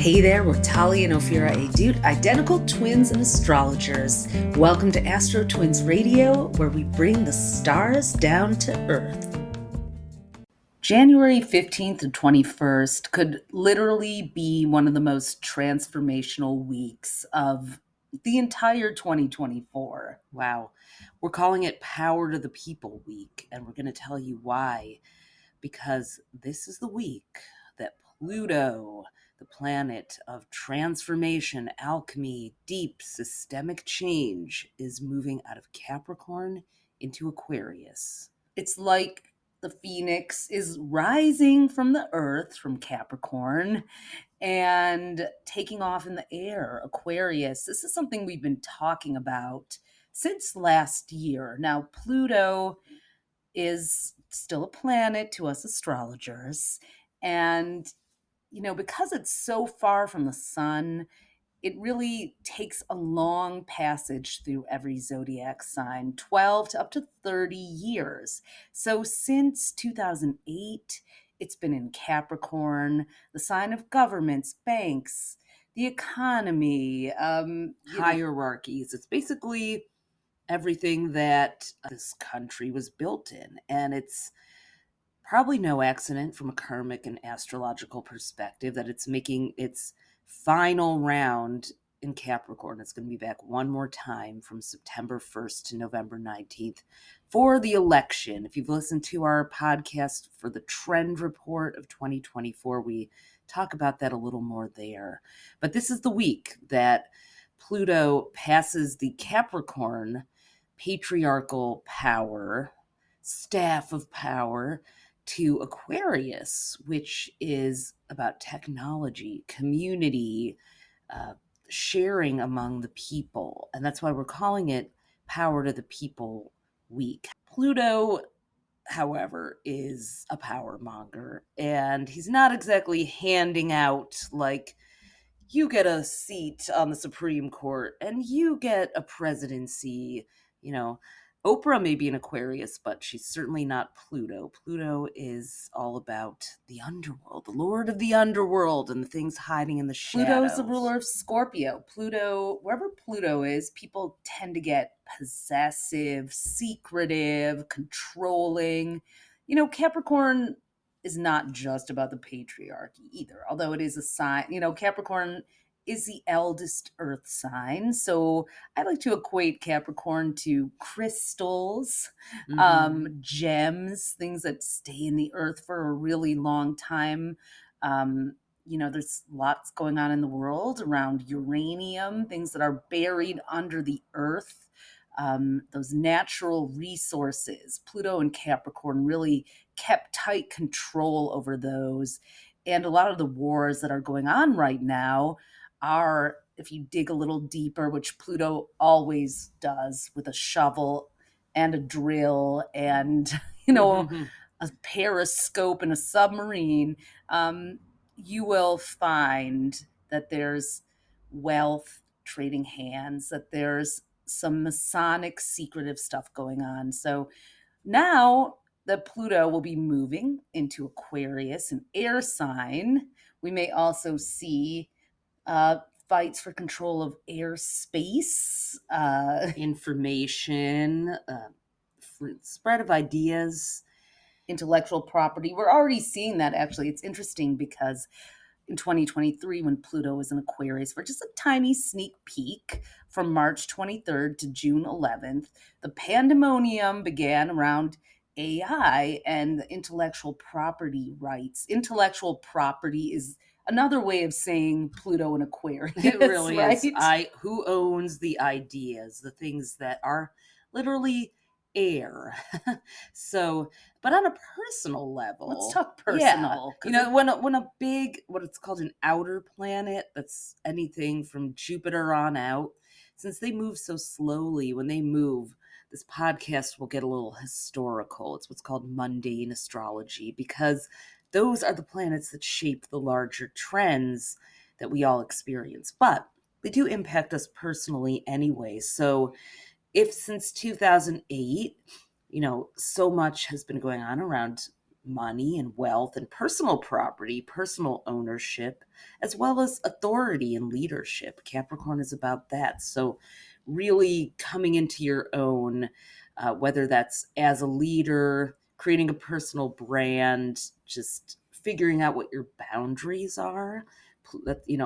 Hey there, we're Talia and Ophira Edut, identical twins and astrologers. Welcome to AstroTwins Radio, where we bring the stars down to Earth. January 15th and 21st could literally be one of the most transformational weeks of the entire 2024. Wow. We're calling it Power to the People Week, and we're going to tell you why. Because this is the week that Pluto, the planet of transformation, alchemy, deep systemic change, is moving out of Capricorn into Aquarius. It's like the phoenix is rising from the earth, from Capricorn, and taking off in the air, Aquarius. This is something we've been talking about since last year. Now, Pluto is still a planet to us astrologers. And, because it's so far from the sun, it really takes a long passage through every zodiac sign, 12 to up to 30 years. So since 2008, it's been in Capricorn, the sign of governments, banks, the economy, hierarchies. It's basically everything that this country was built in. And it's probably no accident from a karmic and astrological perspective that it's making its final round in Capricorn. It's going to be back one more time from September 1st to November 19th for the election. If you've listened to our podcast for the trend report of 2024, we talk about that a little more there. But this is the week that Pluto passes the Capricorn patriarchal power, staff of power, to Aquarius, which is about technology, community, sharing among the people. And that's why we're calling it Power to the People Week. Pluto, however, is a power monger, and he's not exactly handing out like, you get a seat on the Supreme Court and you get a presidency. Oprah may be an Aquarius, but she's certainly not Pluto. Pluto is all about the underworld, the lord of the underworld, and the things hiding in the shadows. Pluto's the ruler of Scorpio. Pluto, wherever Pluto is, people tend to get possessive, secretive, controlling. Capricorn is not just about the patriarchy either, although it is a sign. Capricorn is the eldest earth sign. So I like to equate Capricorn to crystals, gems, things that stay in the earth for a really long time. There's lots going on in the world around uranium, things that are buried under the earth. Those natural resources. Pluto and Capricorn really kept tight control over those. And a lot of the wars that are going on right now are, if you dig a little deeper, which Pluto always does with a shovel and a drill and, a periscope and a submarine, you will find that there's wealth trading hands, that there's some Masonic secretive stuff going on. So now that Pluto will be moving into Aquarius, an air sign, we may also see fights for control of airspace, information, spread of ideas, intellectual property. We're already seeing that, actually. It's interesting because in 2023, when Pluto was in Aquarius, for just a tiny sneak peek from March 23rd to June 11th, the pandemonium began around AI and the intellectual property rights. Intellectual property is another way of saying Pluto and Aquarius. It really right? is. Who owns the ideas, the things that are literally air. So, but on a personal level, let's talk personal. Yeah, when a big, what it's called an outer planet, that's anything from Jupiter on out, since they move so slowly, when they move, this podcast will get a little historical. It's what's called mundane astrology, because those are the planets that shape the larger trends that we all experience. But they do impact us personally anyway. So if since 2008, so much has been going on around money and wealth and personal property, personal ownership, as well as authority and leadership. Capricorn is about that. So, really coming into your own, whether that's as a leader, creating a personal brand, just figuring out what your boundaries are.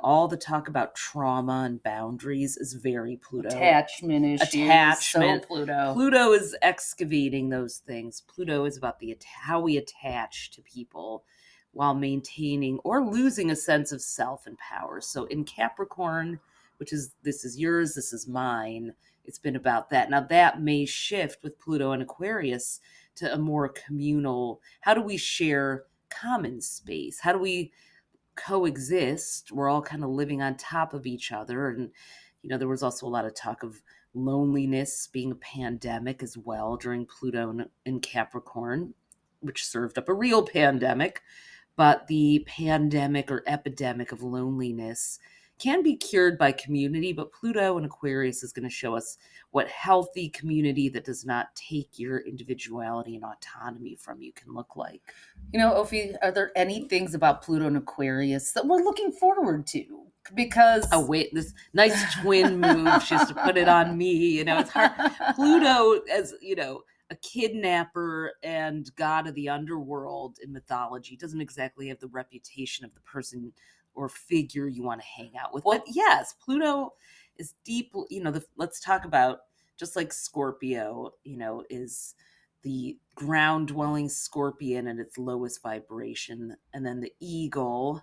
All the talk about trauma and boundaries is very Pluto. Attachment issues. Attachment. So Pluto. Pluto is excavating those things. Pluto is about how we attach to people while maintaining or losing a sense of self and power. So in Capricorn, which is this is yours, this is mine, it's been about that. Now that may shift with Pluto and Aquarius to a more communal, how do we share common space? How do we coexist? We're all kind of living on top of each other. And, there was also a lot of talk of loneliness being a pandemic as well during Pluto and Capricorn, which served up a real pandemic. But the pandemic or epidemic of loneliness can be cured by community, but Pluto and Aquarius is going to show us what healthy community that does not take your individuality and autonomy from you can look like. Ophi, are there any things about Pluto and Aquarius that we're looking forward to? Because this nice twin move, she has to put it on me. It's hard. Pluto, as a kidnapper and god of the underworld in mythology, doesn't exactly have the reputation of the person or figure you want to hang out with. But yes, Pluto is deep. Let's talk about, just like Scorpio, is the ground dwelling scorpion at its lowest vibration, and then the eagle,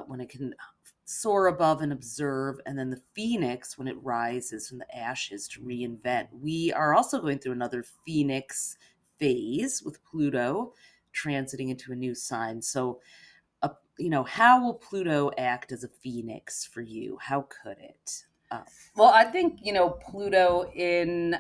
when it can soar above and observe, and then the phoenix when it rises from the ashes to reinvent. We are also going through another phoenix phase with Pluto transiting into a new sign. So, how will Pluto act as a phoenix for you? How could it? Well, I think Pluto in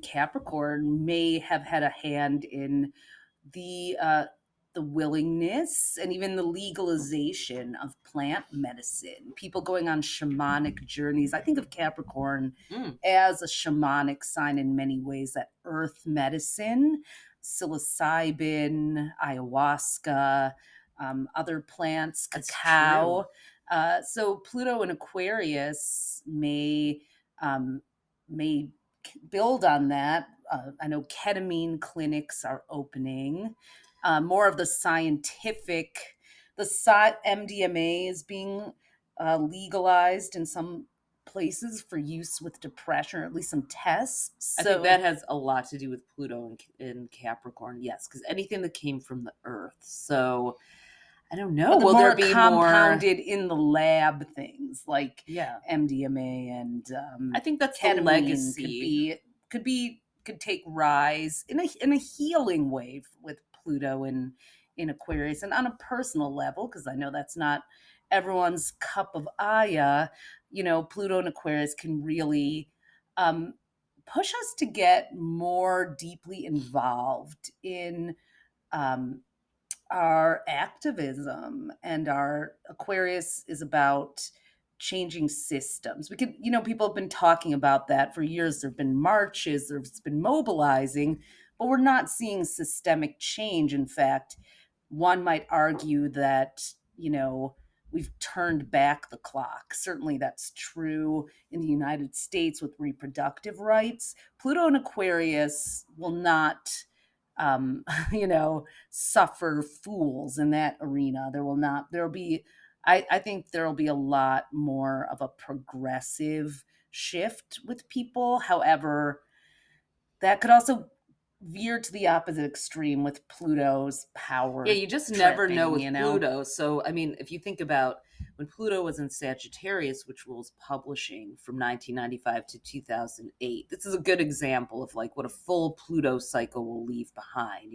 Capricorn may have had a hand in the willingness and even the legalization of plant medicine, people going on shamanic journeys. I think of Capricorn as a shamanic sign in many ways, that earth medicine, psilocybin, ayahuasca, other plants, cacao. So Pluto in Aquarius may build on that. I know ketamine clinics are opening. More of the scientific, MDMA is being legalized in some places for use with depression, or at least some tests. I think that has a lot to do with Pluto in Capricorn, yes, because anything that came from the earth. So I don't know. Will there be compounded in the lab things like MDMA and I think that's ketamine the legacy. Could take rise in a healing way with Pluto in Aquarius, and on a personal level, because I know that's not everyone's cup of aya. Pluto and Aquarius can really push us to get more deeply involved in our activism, and our Aquarius is about changing systems. We could, people have been talking about that for years. There have been marches, there's been mobilizing, but we're not seeing systemic change. In fact, one might argue that, we've turned back the clock. Certainly that's true in the United States with reproductive rights. Pluto and Aquarius will not suffer fools in that arena. I think there'll be a lot more of a progressive shift with people. However, that could also veer to the opposite extreme with Pluto's power. Yeah, you just never know with Pluto. So, if you think about when Pluto was in Sagittarius, which rules publishing from 1995 to 2008, this is a good example of what a full Pluto cycle will leave behind.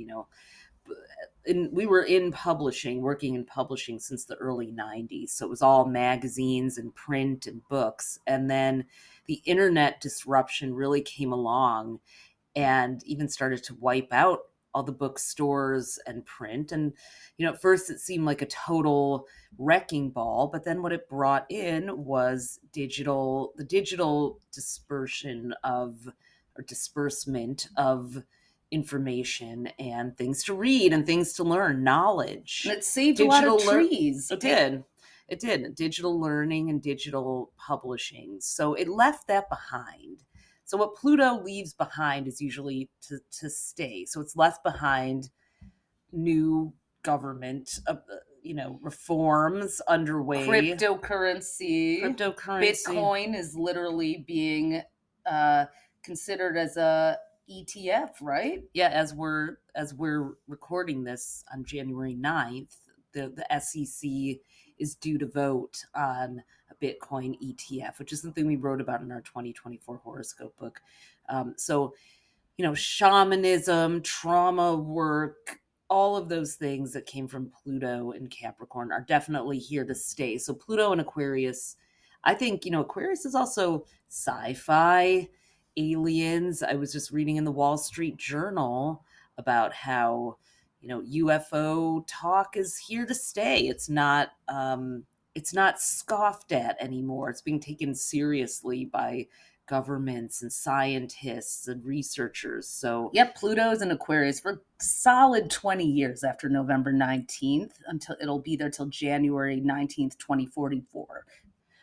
We were working in publishing since the early 90s. So it was all magazines and print and books. And then the internet disruption really came along and even started to wipe out all the bookstores and print. And, at first it seemed like a total wrecking ball, but then what it brought in was the digital dispersement of information and things to read and things to learn, knowledge. And it saved a lot of Digital trees. It did. It did. Digital learning and digital publishing. So it left that behind. So what Pluto leaves behind is usually to stay. So it's left behind new government, reforms underway. Cryptocurrency. Bitcoin is literally being considered as a ETF, right? Yeah, as we're recording this on January 9th, the SEC is due to vote on a Bitcoin ETF, which is something we wrote about in our 2024 horoscope book. So, shamanism, trauma work, all of those things that came from Pluto and Capricorn are definitely here to stay. So Pluto and Aquarius, I think, Aquarius is also sci-fi, aliens. I was just reading in the Wall Street Journal about how, UFO talk is here to stay. It's not scoffed at anymore. It's being taken seriously by governments and scientists and researchers. So yep, Pluto's in Aquarius for solid 20 years after November 19th, until it'll be there till January 19th, 2044.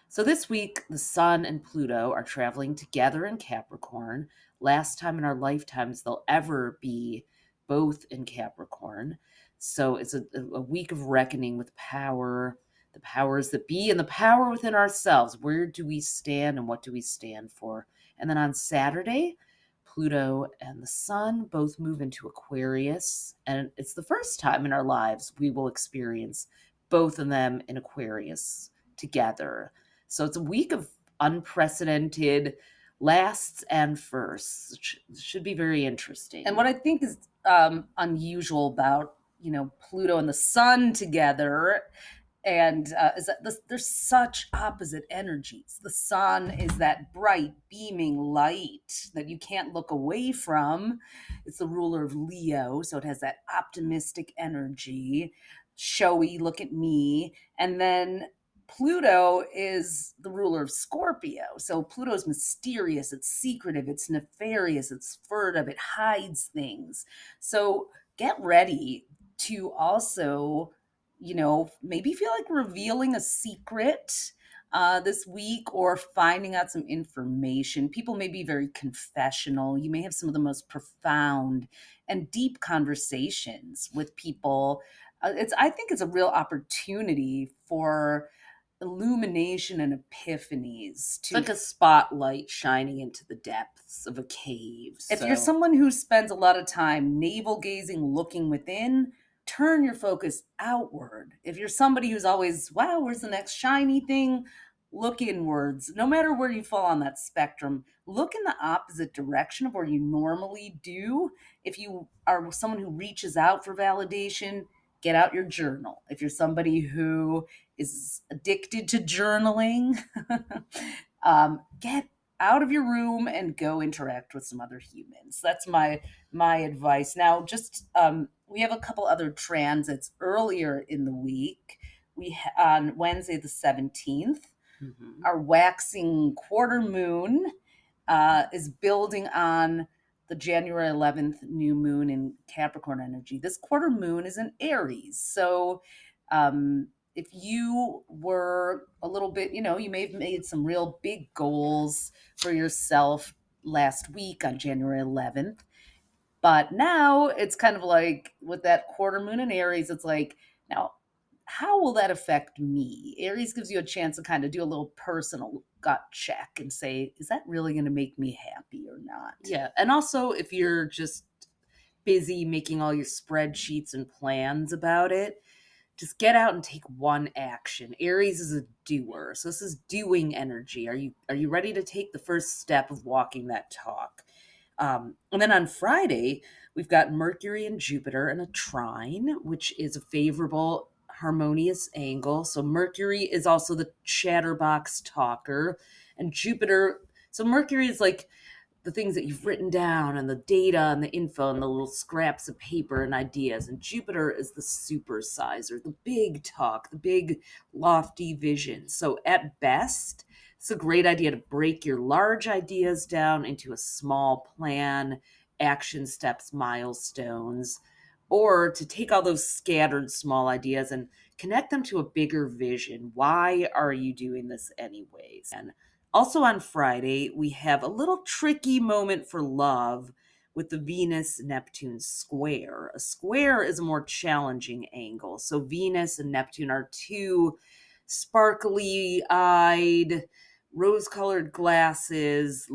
So this week, the Sun and Pluto are traveling together in Capricorn. Last time in our lifetimes they'll ever be both in Capricorn. So it's a week of reckoning with power, the powers that be, and the power within ourselves. Where do we stand and what do we stand for? And then on Saturday, Pluto and the Sun both move into Aquarius. And it's the first time in our lives we will experience both of them in Aquarius together. So it's a week of unprecedented lasts and firsts. Should be very interesting. And what I think is unusual about, Pluto and the Sun together, and is that there's such opposite energies. The Sun is that bright, beaming light that you can't look away from. It's the ruler of Leo, so it has that optimistic energy, showy, look at me. And then Pluto is the ruler of Scorpio. So Pluto's mysterious, it's secretive, it's nefarious, it's furtive, it hides things. So get ready to also, maybe feel like revealing a secret this week, or finding out some information. People may be very confessional. You may have some of the most profound and deep conversations with people. I think it's a real opportunity for illumination and epiphanies. It's like a spotlight shining into the depths of a cave. If you're someone who spends a lot of time navel gazing, looking within, turn your focus outward. If you're somebody who's always, wow, where's the next shiny thing? Look inwards. No matter where you fall on that spectrum, look in the opposite direction of where you normally do. If you are someone who reaches out for validation, get out your journal. If you're somebody who is addicted to journaling, get out of your room and go interact with some other humans. That's my advice. Now, just we have a couple other transits earlier in the week. On Wednesday the 17th, our waxing quarter moon is building on the January 11th new moon in Capricorn energy. This quarter moon is in Aries. So if you were a little bit, you may have made some real big goals for yourself last week on January 11th. But now it's kind of like with that quarter moon in Aries, it's like, now, how will that affect me? Aries gives you a chance to kind of do a little personal gut check and say, is that really going to make me happy or not? Yeah. And also, if you're just busy making all your spreadsheets and plans about it, just get out and take one action. Aries is a doer. So this is doing energy. Are you ready to take the first step of walking that talk? And then on Friday, we've got Mercury and Jupiter in a trine, which is a favorable, harmonious angle. So Mercury is also the chatterbox talker, and Jupiter. So Mercury is like the things that you've written down and the data and the info and the little scraps of paper and ideas. And Jupiter is the supersizer, the big talk, the big lofty vision. So at best, it's a great idea to break your large ideas down into a small plan action steps, milestones, or to take all those scattered small ideas and connect them to a bigger vision. Why are you doing this anyways? And also on Friday, we have a little tricky moment for love with the Venus Neptune square. A square is a more challenging angle. So Venus and Neptune are two sparkly eyed, rose colored glasses,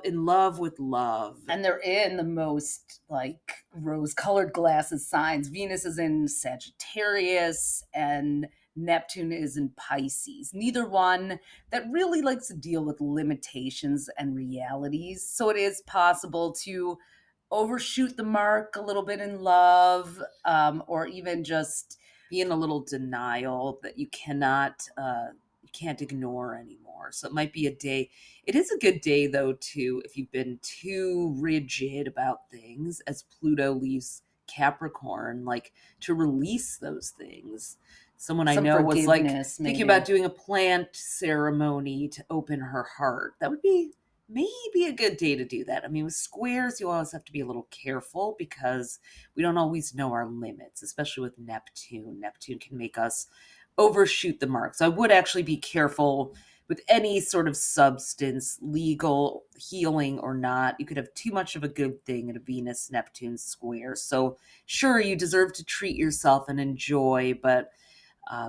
in love with love. And they're in the most like rose colored glasses signs. Venus is in Sagittarius and Neptune is in Pisces. Neither one that really likes to deal with limitations and realities. So it is possible to overshoot the mark a little bit in love, or even just be in a little denial that you can't ignore anymore. So it might be a day. It is a good day though too if you've been too rigid about things as Pluto leaves Capricorn, like to release those things. Someone I some know was like forgiveness, thinking maybe. about doing a plant ceremony to open her heart. That would be maybe a good day to do that. I mean, with squares, you always have to be a little careful because we don't always know our limits, especially with Neptune. Neptune can make us overshoot the mark. So I would actually be careful with any sort of substance, legal, healing or not. You could have too much of a good thing in a Venus Neptune square. So sure, you deserve to treat yourself and enjoy, but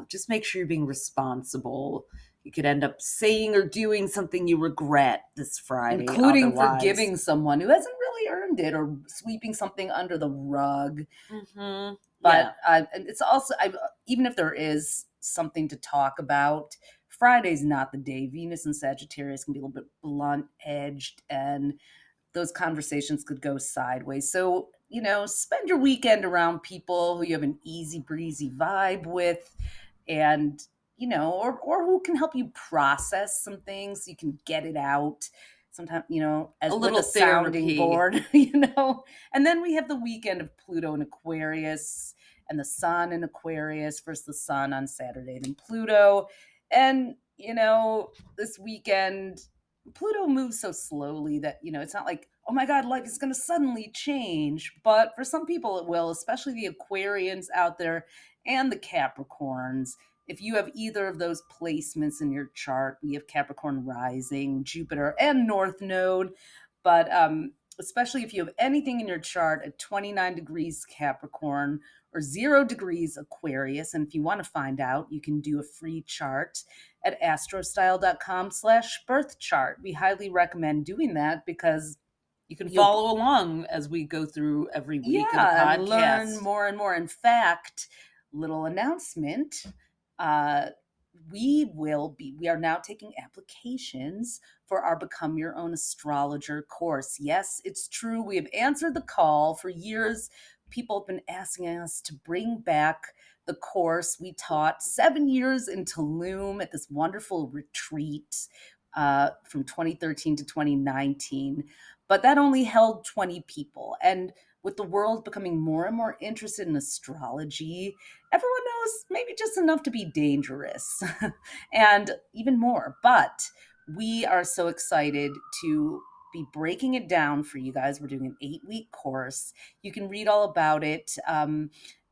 just make sure you're being responsible. You could end up saying or doing something you regret this Friday. Including otherwise. forgiving someone who hasn't really earned it or sweeping something under the rug. Mm-hmm. But it's also, even if there is something to talk about, Friday's not the day. Venus and Sagittarius can be a little bit blunt edged, and those conversations could go sideways. So, spend your weekend around people who you have an easy breezy vibe with, and, or who can help you process some things so you can get it out. Sometimes, as A with little a sounding therapy. board, and then we have the weekend of Pluto and Aquarius and the Sun in Aquarius. First the Sun on Saturday, then Pluto. And, this weekend, Pluto moves so slowly that, it's not like, oh my God, life is going to suddenly change. But for some people it will, especially the Aquarians out there and the Capricorns. If you have either of those placements in your chart, we have Capricorn rising, Jupiter, and North Node. But especially if you have anything in your chart at 29 degrees Capricorn or 0 degrees Aquarius. And if you want to find out, you can do a free chart at astrostyle.com/birth chart. We highly recommend doing that because you can follow along as we go through every week of the podcast. And learn more and more. In fact, little announcement, we are now taking applications for our Become Your Own Astrologer course. Yes, it's true. We have answered the call for years. People have been asking us to bring back the course we taught 7 years in Tulum at this wonderful retreat from 2013 to 2019. But that only held 20 people. And with the world becoming more and more interested in astrology, everyone knows maybe just enough to be dangerous and even more. But we are so excited to be breaking it down for you guys. We're doing an 8-week course. You can read all about it.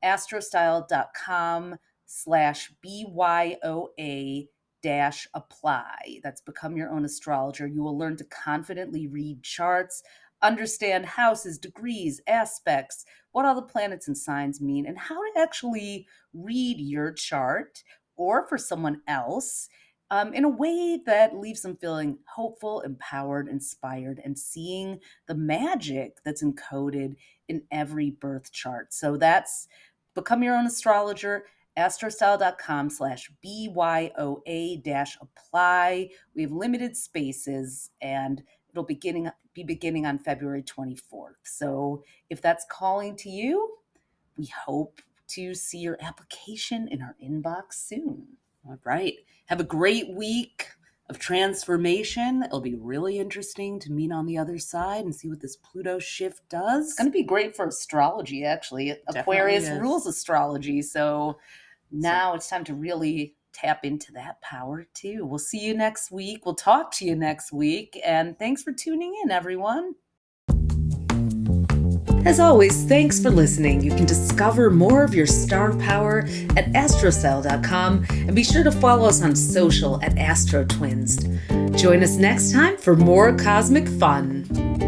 astrostyle.com/BYOA-apply. That's Become Your Own Astrologer. You will learn to confidently read charts, understand houses, degrees, aspects, what all the planets and signs mean, and how to actually read your chart or for someone else in a way that leaves them feeling hopeful, empowered, inspired, and seeing the magic that's encoded in every birth chart. So that's Become Your Own Astrologer, astrostyle.com/BYOA-apply. We have limited spaces and it'll be beginning on February 24th. So if that's calling to you, we hope to see your application in our inbox soon. All right. Have a great week of transformation. It'll be really interesting to meet on the other side and see what this Pluto shift does. It's going to be great for astrology, actually. Aquarius rules astrology. So now it's time to really tap into that power too. We'll see you next week. We'll talk to you next week. And thanks for tuning in, everyone. As always, thanks for listening. You can discover more of your star power at astrocell.com and be sure to follow us on social at AstroTwins. Join us next time for more cosmic fun.